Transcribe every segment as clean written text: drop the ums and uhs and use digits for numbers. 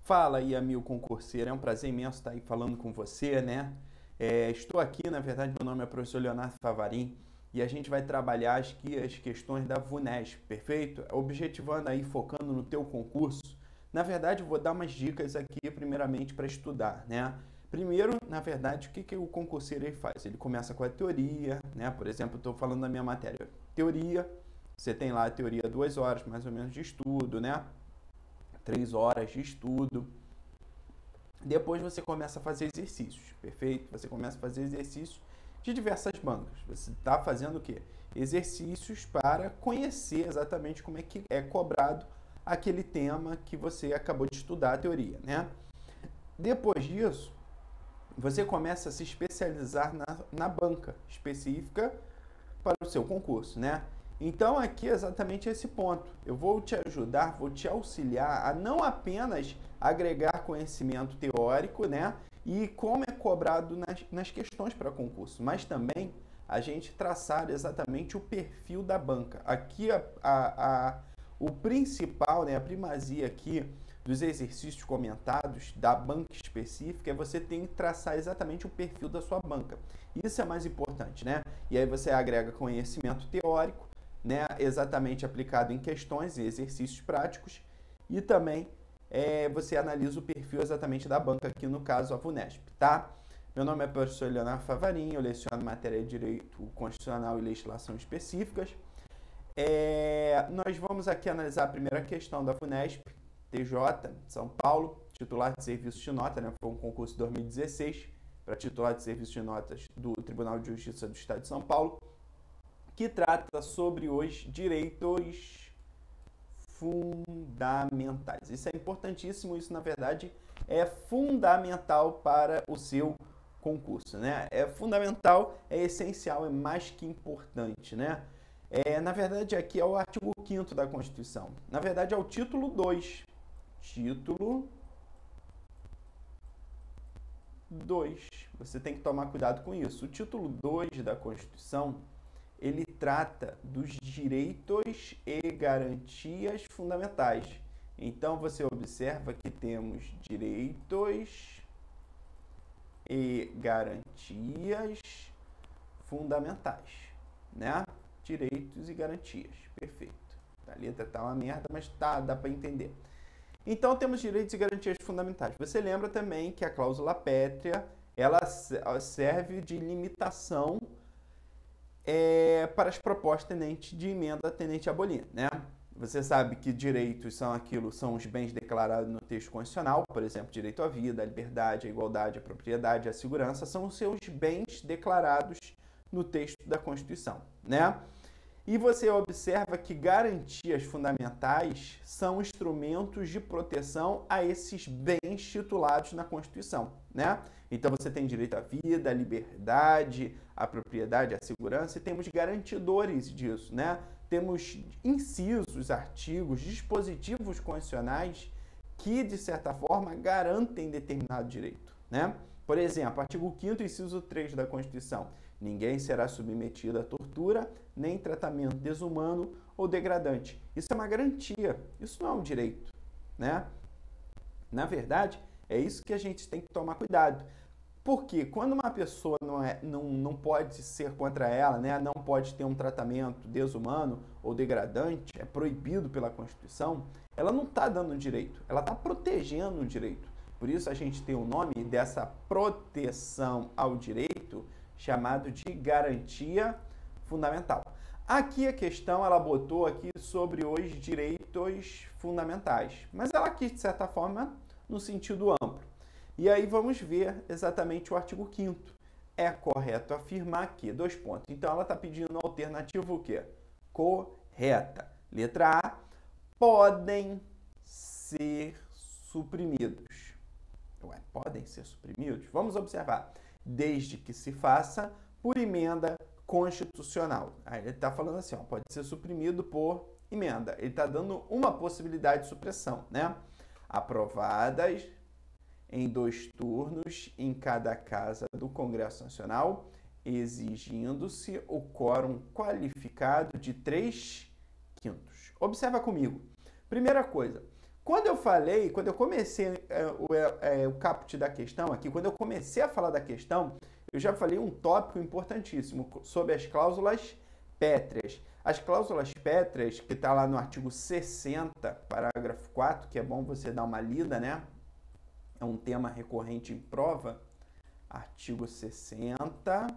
Fala aí, amigo concurseiro, é um prazer imenso estar aí falando com você, né? Estou aqui, na verdade, meu nome é professor Leonardo Favarin e a gente vai trabalhar as questões da VUNESP, perfeito? Objetivando aí, focando no teu concurso. Na verdade, eu vou dar umas dicas aqui, primeiramente, para estudar, né? Primeiro, na verdade, o que o concurseiro aí faz? Ele começa com a teoria, né? Por exemplo, eu estou falando da minha matéria. Teoria, você tem lá a teoria 2 horas mais ou menos de estudo, né? 3 horas de estudo. Depois você começa a fazer exercícios, perfeito? Você começa a fazer exercícios de diversas bancas. Você está fazendo o quê? Exercícios para conhecer exatamente como é que é cobrado aquele tema que você acabou de estudar a teoria, né? Depois disso, você começa a se especializar na banca específica para o seu concurso, né? Então aqui é exatamente esse ponto. Eu vou te ajudar, vou te auxiliar a não apenas agregar conhecimento teórico, né? E como é cobrado nas questões para concurso, mas também a gente traçar exatamente o perfil da banca. Aqui o principal, né, a primazia aqui dos exercícios comentados da banca específica é você tem que traçar exatamente o perfil da sua banca. Isso é mais importante, né? E aí você agrega conhecimento teórico, né, exatamente aplicado em questões e exercícios práticos, e também você analisa o perfil exatamente da banca, aqui no caso a VUNESP, tá? Meu nome é professor Leonardo Favarin, eu leciono matéria de Direito Constitucional e Legislação Específicas. Nós vamos aqui analisar a primeira questão da VUNESP, TJ, São Paulo, titular de serviço de nota, né? Foi um concurso de 2016 para titular de serviço de notas do Tribunal de Justiça do Estado de São Paulo, que trata sobre os direitos fundamentais. Isso é importantíssimo, isso na verdade é fundamental para o seu concurso, né? É fundamental, é essencial, é mais que importante, né? Na verdade, aqui é o artigo 5º da Constituição. Na verdade, é o título 2. Título 2. Você tem que tomar cuidado com isso. O título 2 da Constituição, ele trata dos direitos e garantias fundamentais. Então, você observa que temos direitos e garantias fundamentais, né? Direitos e garantias, perfeito. A letra tá uma merda, mas dá para entender. Então, temos direitos e garantias fundamentais. Você lembra também que a cláusula pétrea, ela serve de limitação para as propostas de emenda tendente a abolir, né? Você sabe que direitos são os bens declarados no texto constitucional, por exemplo, direito à vida, à liberdade, à igualdade, à propriedade, à segurança, são os seus bens declarados no texto da Constituição, né? E você observa que garantias fundamentais são instrumentos de proteção a esses bens titulados na Constituição, né? Então você tem direito à vida, à liberdade, à propriedade, à segurança, e temos garantidores disso, né? Temos incisos, artigos, dispositivos constitucionais que, de certa forma, garantem determinado direito, né? Por exemplo, artigo 5º, inciso 3 da Constituição. Ninguém será submetido a tortura, nem tratamento desumano ou degradante. Isso é uma garantia, isso não é um direito, né? Na verdade, é isso que a gente tem que tomar cuidado. Porque quando uma pessoa não pode ser contra ela, né? Não pode ter um tratamento desumano ou degradante, é proibido pela Constituição, ela não está dando direito, ela está protegendo o direito. Por isso a gente tem o nome dessa proteção ao direito chamado de garantia fundamental. Aqui a questão ela botou aqui sobre os direitos fundamentais, mas ela quis de certa forma no sentido amplo. E aí vamos ver exatamente o artigo 5º. É correto afirmar que, dois pontos. Então ela está pedindo a alternativa o quê? Correta. Letra A, podem ser suprimidos. Ué, podem ser suprimidos? Vamos observar. Desde que se faça por emenda constitucional. Aí ele está falando assim, ó, pode ser suprimido por emenda. Ele está dando uma possibilidade de supressão, né? Aprovadas em 2 turnos em cada casa do Congresso Nacional, exigindo-se o quórum qualificado de 3/5. Observa comigo. Primeira coisa, Quando eu comecei o caput da questão aqui, quando eu comecei a falar da questão, eu já falei um tópico importantíssimo sobre as cláusulas pétreas. As cláusulas pétreas, que está lá no artigo 60, parágrafo 4, que é bom você dar uma lida, né? É um tema recorrente em prova. Artigo 60,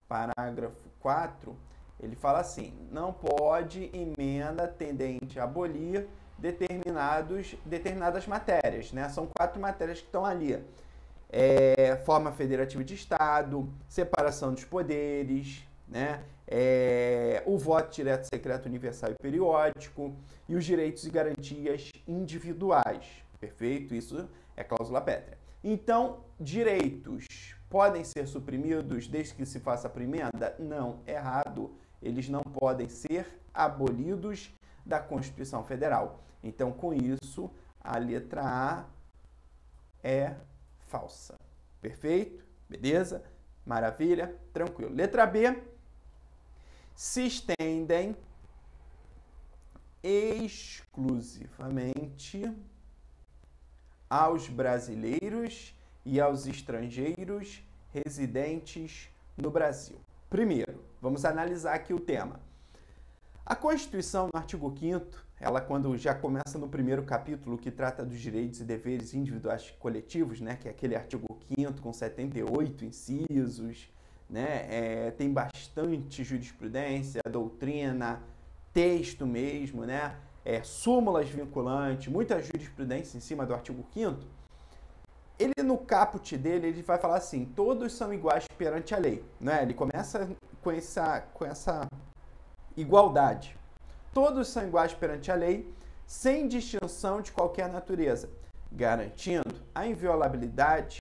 parágrafo 4, ele fala assim: não pode emenda tendente a abolir determinadas matérias, né? São 4 matérias que estão ali. Forma federativa de Estado, separação dos poderes, né? O voto direto, secreto, universal e periódico e os direitos e garantias individuais. Perfeito? Isso é cláusula pétrea. Então, direitos podem ser suprimidos desde que se faça a emenda? Não, errado. Eles não podem ser abolidos da Constituição Federal. Então, com isso, a letra A é falsa. Perfeito? Beleza? Maravilha? Tranquilo. Letra B. Se estendem exclusivamente aos brasileiros e aos estrangeiros residentes no Brasil. Primeiro, vamos analisar aqui o tema. A Constituição, no artigo 5º, ela quando já começa no primeiro capítulo, que trata dos direitos e deveres individuais e coletivos, né, que é aquele artigo 5º com 78 incisos, né, tem bastante jurisprudência, doutrina, texto mesmo, né, súmulas vinculantes, muita jurisprudência em cima do artigo 5º. Ele, no caput dele, ele vai falar assim: todos são iguais perante a lei, né? Ele começa com essa igualdade. Todos são iguais perante a lei, sem distinção de qualquer natureza, garantindo a inviolabilidade,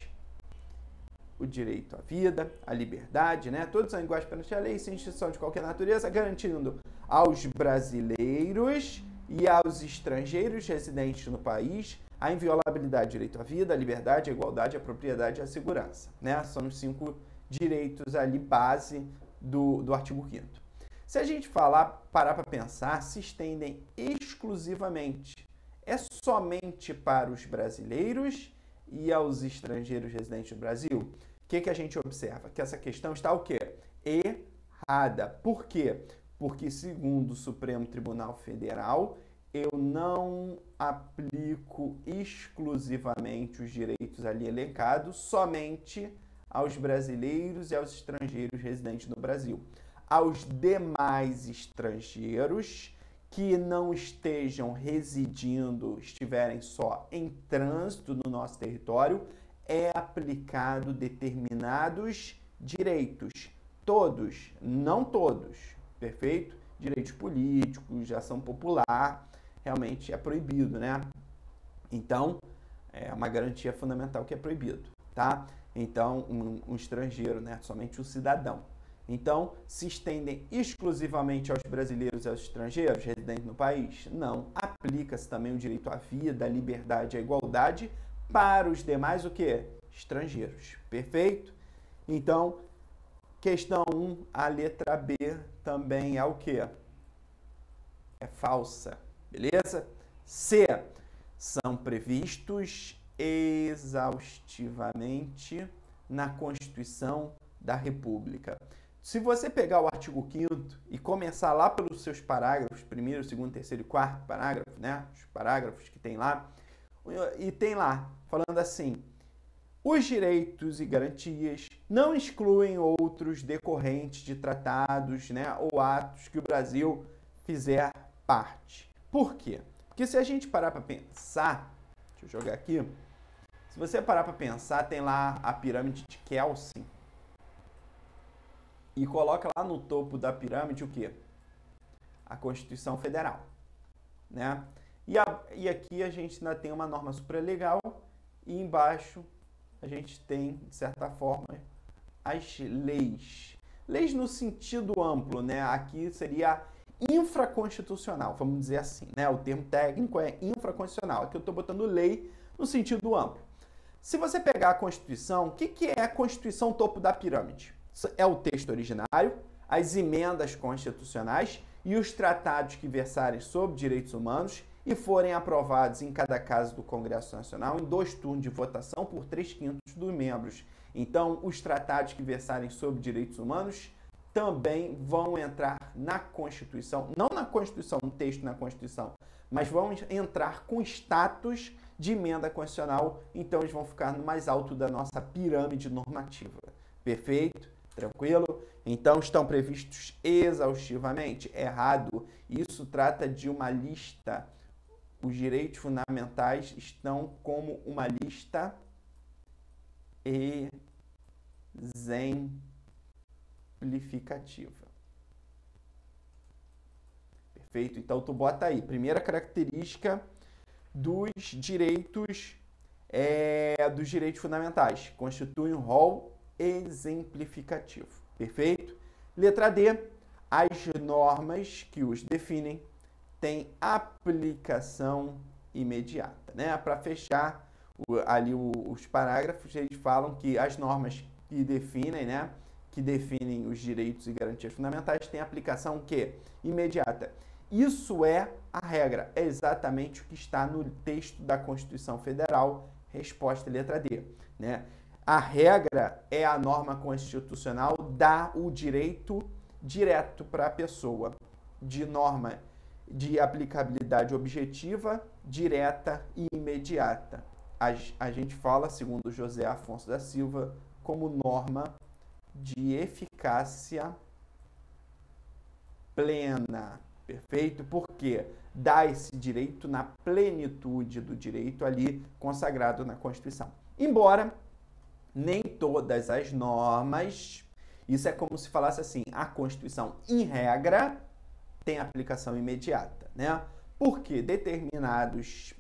o direito à vida, à liberdade, né? Todos são iguais perante a lei, sem distinção de qualquer natureza, garantindo aos brasileiros e aos estrangeiros residentes no país a inviolabilidade, direito à vida, à liberdade, à igualdade, à propriedade e à segurança, né? São os 5 direitos ali base do artigo 5º. Se a gente parar para pensar, se estendem exclusivamente, é somente para os brasileiros e aos estrangeiros residentes no Brasil? O que a gente observa? Que essa questão está o quê? Errada. Por quê? Porque, segundo o Supremo Tribunal Federal, eu não aplico exclusivamente os direitos ali elencados somente aos brasileiros e aos estrangeiros residentes no Brasil. Aos demais estrangeiros que não estejam residindo, estiverem só em trânsito no nosso território, é aplicado determinados direitos. Todos, não todos, perfeito? Direitos políticos, de ação popular, realmente é proibido, né? Então, é uma garantia fundamental que é proibido, tá? Então, um estrangeiro, né? Somente um cidadão. Então, se estendem exclusivamente aos brasileiros e aos estrangeiros residentes no país? Não. Aplica-se também o direito à vida, à liberdade e à igualdade para os demais, o quê? Estrangeiros. Perfeito? Então, questão 1, a letra B também é o quê? É falsa. Beleza? C. São previstos exaustivamente na Constituição da República. Se você pegar o artigo 5º e começar lá pelos seus parágrafos, primeiro, segundo, terceiro e quarto parágrafo, né? Os parágrafos que tem lá, e tem lá, falando assim: os direitos e garantias não excluem outros decorrentes de tratados, né, ou atos que o Brasil fizer parte. Por quê? Porque se a gente parar para pensar, deixa eu jogar aqui, se você parar para pensar, tem lá a pirâmide de Kelsen e coloca lá no topo da pirâmide o quê? A Constituição Federal, né? E aqui a gente ainda tem uma norma supralegal e embaixo a gente tem, de certa forma, as leis. Leis no sentido amplo, né? Aqui seria infraconstitucional, vamos dizer assim, né? O termo técnico é infraconstitucional. Aqui eu estou botando lei no sentido amplo. Se você pegar a Constituição, o que é a Constituição topo da pirâmide? É o texto originário, as emendas constitucionais e os tratados que versarem sobre direitos humanos e forem aprovados em cada caso do Congresso Nacional em 2 turnos de votação por 3/5 dos membros. Então, os tratados que versarem sobre direitos humanos também vão entrar na Constituição, não na Constituição, no texto na Constituição, mas vão entrar com status de emenda constitucional, então eles vão ficar no mais alto da nossa pirâmide normativa. Perfeito? Tranquilo? Então estão previstos exaustivamente? Errado. Isso trata de uma lista. Os direitos fundamentais estão como uma lista exemplificativa. Perfeito? Então tu bota aí, primeira característica dos direitos fundamentais. Constitui um rol exemplificativo. Perfeito? Letra D. As normas que os definem têm aplicação imediata, né? Para fechar ali os parágrafos, eles falam que as normas que definem, né? Que definem os direitos e garantias fundamentais têm aplicação que imediata. Isso é a regra, é exatamente o que está no texto da Constituição Federal, resposta letra D, né? A regra é a norma constitucional, dá o direito direto para a pessoa, de norma de aplicabilidade objetiva, direta e imediata. A gente fala, segundo José Afonso da Silva, como norma de eficácia plena. Perfeito? Porque dá esse direito na plenitude do direito ali consagrado na Constituição. Embora nem todas as normas, isso é como se falasse assim, a Constituição, em regra, tem aplicação imediata, né? Porque determinadas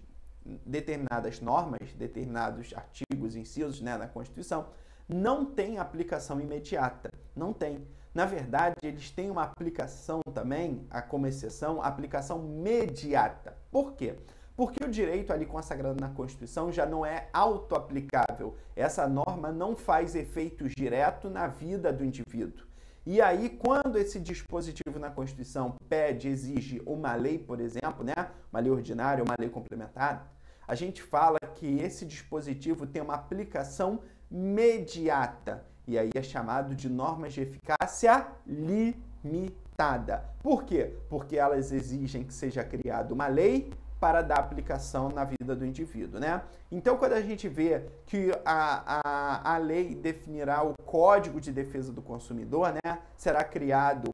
normas, determinados artigos, incisos, né, na Constituição, não têm aplicação imediata, não tem. Na verdade, eles têm uma aplicação também, como exceção, aplicação mediata. Por quê? Porque o direito ali consagrado na Constituição já não é autoaplicável. Essa norma não faz efeitos diretos na vida do indivíduo. E aí, quando esse dispositivo na Constituição pede, exige uma lei, por exemplo, né, uma lei ordinária, uma lei complementar, a gente fala que esse dispositivo tem uma aplicação imediata. E aí é chamado de normas de eficácia limitada. Por quê? Porque elas exigem que seja criada uma lei para dar aplicação na vida do indivíduo, né? Então, quando a gente vê que a lei definirá o Código de Defesa do Consumidor, né? Será criado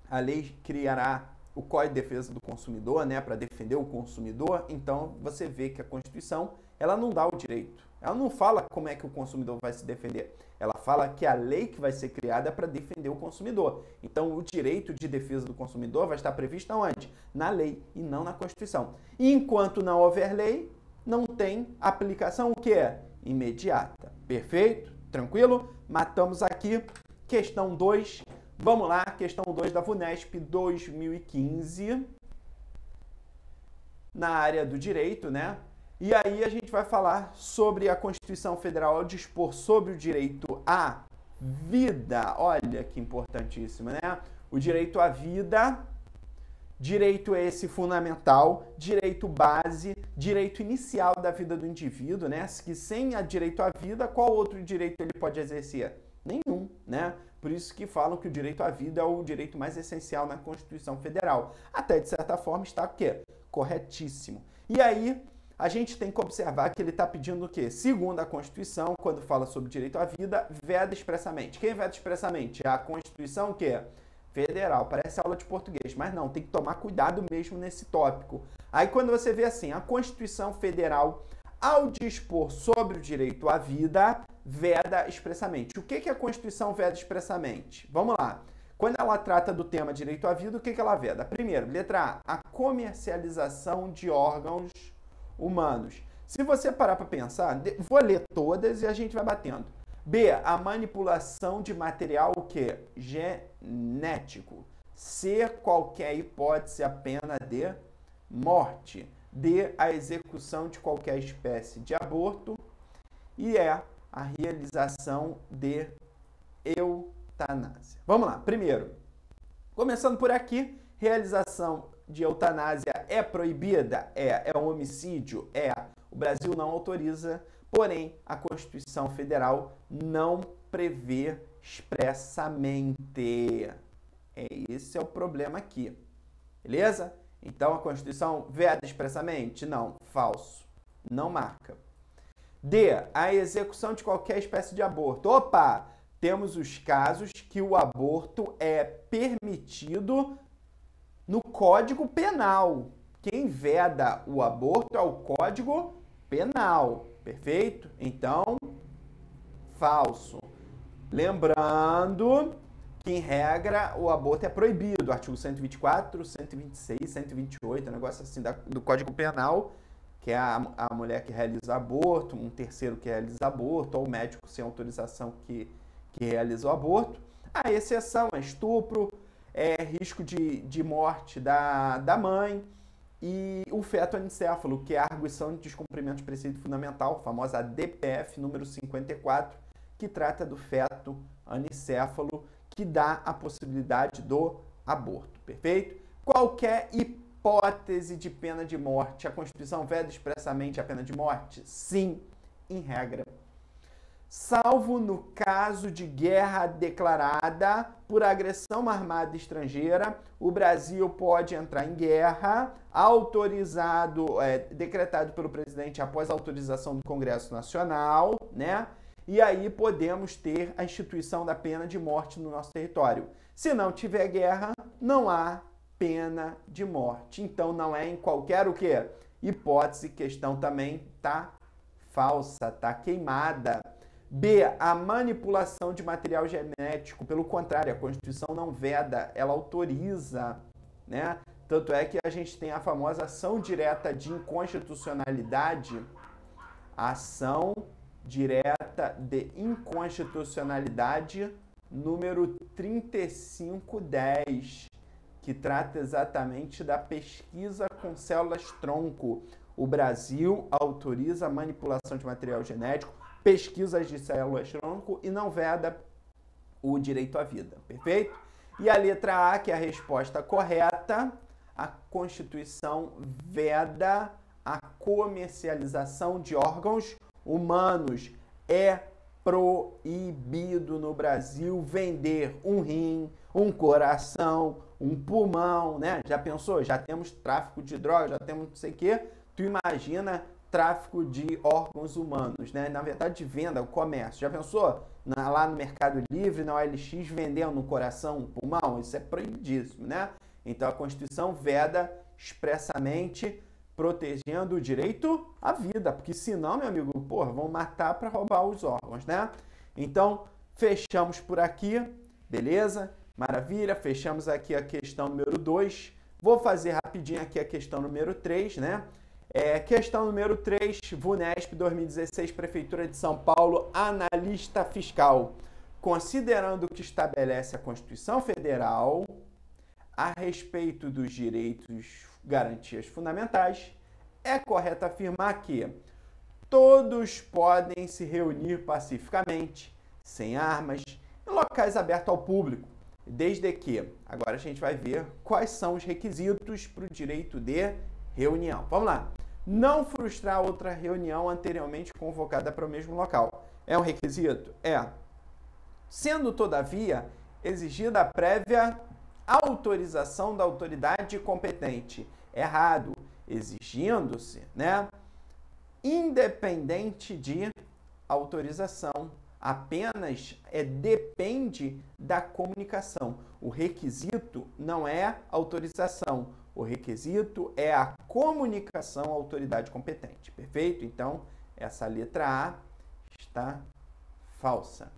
a lei criará o Código de Defesa do Consumidor, né? Para defender o consumidor. Então, você vê que a Constituição, ela não dá o direito. Ela não fala como é que o consumidor vai se defender. Ela fala que a lei que vai ser criada é para defender o consumidor. Então, o direito de defesa do consumidor vai estar previsto onde? Na lei e não na Constituição. E enquanto não houver lei, não tem aplicação o que é? Imediata. Perfeito? Tranquilo? Matamos aqui. Questão 2. Vamos lá, questão 2 da VUNESP 2015. Na área do direito, né? E aí a gente vai falar sobre a Constituição Federal ao dispor sobre o direito à vida. Olha que importantíssimo, né? O direito à vida, direito esse fundamental, direito base, direito inicial da vida do indivíduo, né? Que sem a direito à vida, qual outro direito ele pode exercer? Nenhum, né? Por isso que falam que o direito à vida é o direito mais essencial na Constituição Federal. Até, de certa forma, está o quê? Corretíssimo. E aí, a gente tem que observar que ele está pedindo o quê? Segundo a Constituição, quando fala sobre direito à vida, veda expressamente. Quem veda expressamente? A Constituição o quê? Federal. Parece aula de português, mas não, tem que tomar cuidado mesmo nesse tópico. Aí quando você vê assim, a Constituição Federal, ao dispor sobre o direito à vida, veda expressamente. O que a Constituição veda expressamente? Vamos lá. Quando ela trata do tema direito à vida, o que ela veda? Primeiro, letra A, a comercialização de órgãos humanos. Se você parar para pensar, vou ler todas e a gente vai batendo. B, a manipulação de material o quê? Genético. C, qualquer hipótese, a pena de morte. D, a execução de qualquer espécie de aborto. E E, a realização de eutanásia. Vamos lá. Primeiro, começando por aqui, realização de eutanásia é proibida? É um homicídio? O Brasil não autoriza, porém a Constituição Federal não prevê expressamente. Esse é o problema aqui, beleza? Então a Constituição veda expressamente? Não, falso, não marca. D, a execução de qualquer espécie de aborto. Opa! Temos os casos que o aborto é permitido no Código Penal. Quem veda o aborto é o Código Penal, perfeito? Então, falso. Lembrando que, em regra, o aborto é proibido. Artigo 124, 126, 128, um negócio assim do Código Penal, que é a mulher que realiza aborto, um terceiro que realiza aborto, ou o médico sem autorização que realiza o aborto. A exceção é estupro, risco de morte da mãe e o feto anicéfalo, que é a arguição de descumprimento de preceito fundamental, a famosa DPF número 54, que trata do feto anicéfalo, que dá a possibilidade do aborto, perfeito? Qualquer hipótese de pena de morte, a Constituição veda expressamente a pena de morte? Sim, em regra. Salvo no caso de guerra declarada por agressão armada estrangeira, o Brasil pode entrar em guerra, decretado pelo presidente após autorização do Congresso Nacional, né? E aí podemos ter a instituição da pena de morte no nosso território. Se não tiver guerra, não há pena de morte. Então não é em qualquer o quê? Hipótese, questão também tá falsa, tá queimada. B, a manipulação de material genético. Pelo contrário, a Constituição não veda, ela autoriza, né? Tanto é que a gente tem a famosa ação direta de inconstitucionalidade, ação direta de inconstitucionalidade número 3510, que trata exatamente da pesquisa com células-tronco. O Brasil autoriza a manipulação de material genético, pesquisas de células-tronco e não veda o direito à vida, perfeito? E a letra A, que é a resposta correta, a Constituição veda a comercialização de órgãos humanos. É proibido no Brasil vender um rim, um coração, um pulmão, né? Já pensou? Já temos tráfico de drogas, já temos não sei o quê. Tu imagina tráfico de órgãos humanos, né? Na verdade, de venda, o comércio. Já pensou? Lá no Mercado Livre, na OLX, vendendo um coração, um pulmão? Isso é proibidíssimo, né? Então, a Constituição veda expressamente protegendo o direito à vida, porque senão, meu amigo, vão matar para roubar os órgãos, né? Então, fechamos por aqui, beleza? Maravilha, fechamos aqui a questão número 2. Vou fazer rapidinho aqui a questão número 3, né? Questão número 3, VUNESP 2016, Prefeitura de São Paulo, analista fiscal. Considerando o que estabelece a Constituição Federal a respeito dos direitos, garantias fundamentais, é correto afirmar que todos podem se reunir pacificamente, sem armas, em locais abertos ao público, desde que, agora a gente vai ver quais são os requisitos para o direito de reunião. Vamos lá. Não frustrar outra reunião anteriormente convocada para o mesmo local. É um requisito? É. Sendo, todavia, exigida a prévia autorização da autoridade competente. Errado. Exigindo-se, né? Independente de autorização. Apenas depende da comunicação. O requisito não é autorização. O requisito é a comunicação à autoridade competente. Perfeito? Então, essa letra A está falsa.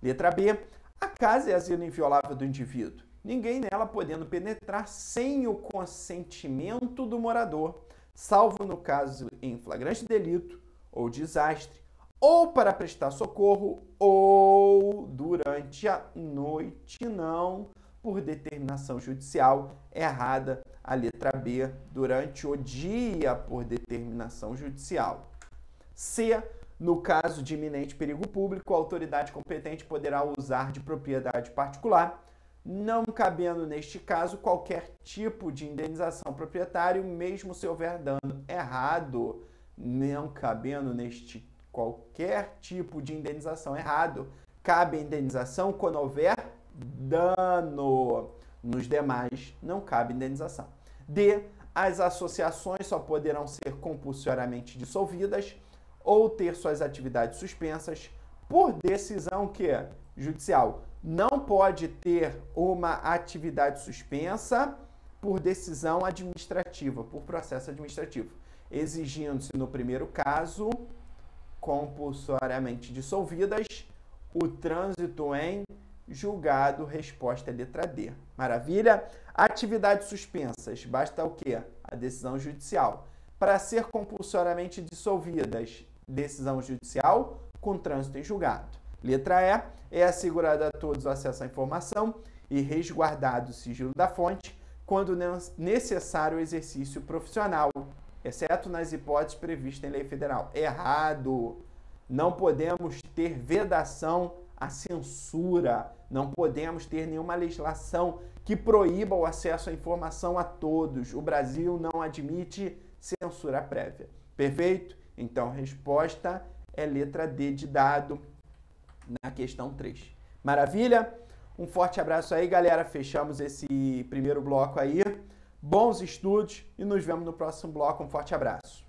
Letra B. A casa é asilo inviolável do indivíduo. Ninguém nela podendo penetrar sem o consentimento do morador, salvo no caso em flagrante delito ou desastre, ou para prestar socorro, ou durante a noite, não, por determinação judicial. Errada a letra B, durante o dia, por determinação judicial. C, no caso de iminente perigo público, a autoridade competente poderá usar de propriedade particular não cabendo neste caso qualquer tipo de indenização ao proprietário, mesmo se houver dano. Errado. Não cabendo neste qualquer tipo de indenização. Errado. Cabe a indenização quando houver dano. Nos demais, não cabe indenização. D. As associações só poderão ser compulsoriamente dissolvidas ou ter suas atividades suspensas por decisão judicial. Não pode ter uma atividade suspensa por decisão administrativa, por processo administrativo, exigindo-se, no primeiro caso, compulsoriamente dissolvidas, o trânsito em julgado. Resposta é letra D. Maravilha? Atividades suspensas, basta o quê? A decisão judicial. Para ser compulsoriamente dissolvidas, decisão judicial com trânsito em julgado. Letra E. É assegurado a todos o acesso à informação e resguardado o sigilo da fonte quando necessário o exercício profissional, exceto nas hipóteses previstas em lei federal. Errado. Não podemos ter vedação à censura. Não podemos ter nenhuma legislação que proíba o acesso à informação a todos. O Brasil não admite censura prévia. Perfeito? Então, a resposta é letra D de dado na questão 3. Maravilha? Um forte abraço aí, galera. Fechamos esse primeiro bloco aí. Bons estudos e nos vemos no próximo bloco. Um forte abraço.